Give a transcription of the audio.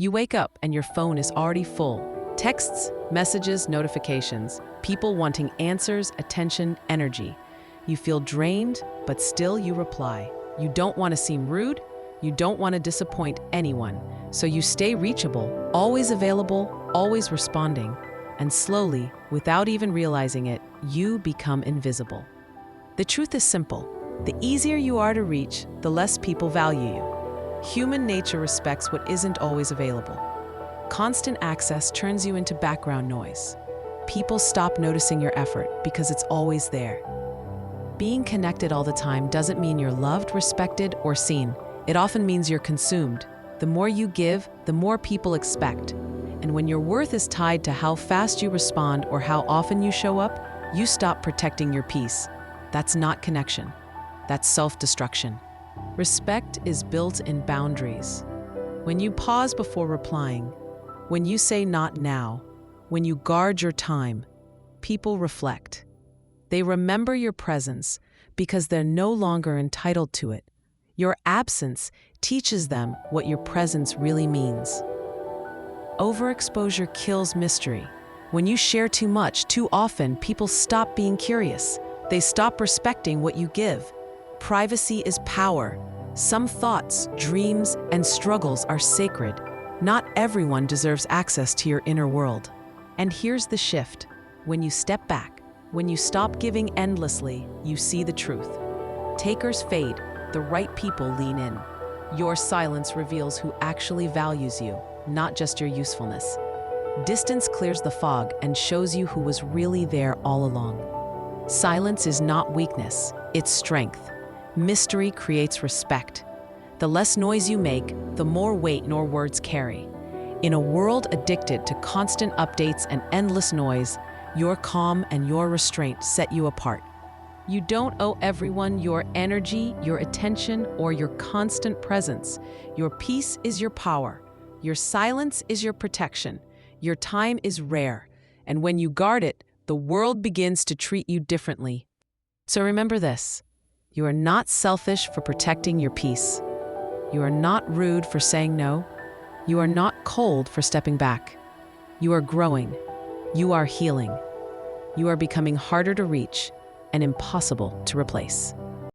You wake up and your phone is already full. Texts, messages, notifications, people wanting answers, attention, energy. You feel drained, but still you reply. You don't want to seem rude. You don't want to disappoint anyone. So you stay reachable, always available, always responding. And slowly, without even realizing it, you become invisible. The truth is simple. The easier you are to reach, the less people value you. Human nature respects what isn't always available. Constant access turns you into background noise. People stop noticing your effort because it's always there. Being connected all the time doesn't mean you're loved, respected, or seen. It often means you're consumed. The more you give, the more people expect. And when your worth is tied to how fast you respond or how often you show up, you stop protecting your peace. That's not connection. That's self-destruction. Respect is built in boundaries. When you pause before replying, when you say not now, when you guard your time, people reflect. They remember your presence because they're no longer entitled to it. Your absence teaches them what your presence really means. Overexposure kills mystery. When you share too much, too often, people stop being curious. They stop respecting what you give. Privacy is power. Some thoughts, dreams, and struggles are sacred. Not everyone deserves access to your inner world. And here's the shift. When you step back, when you stop giving endlessly, you see the truth. Takers fade, the right people lean in. Your silence reveals who actually values you, not just your usefulness. Distance clears the fog and shows you who was really there all along. Silence is not weakness, it's strength. Mystery creates respect. The less noise you make, the more weight your words carry. In a world addicted to constant updates and endless noise, your calm and your restraint set you apart. You don't owe everyone your energy, your attention, or your constant presence. Your peace is your power. Your silence is your protection. Your time is rare. And when you guard it, the world begins to treat you differently. So remember this. You are not selfish for protecting your peace. You are not rude for saying no. You are not cold for stepping back. You are growing. You are healing. You are becoming harder to reach and impossible to replace.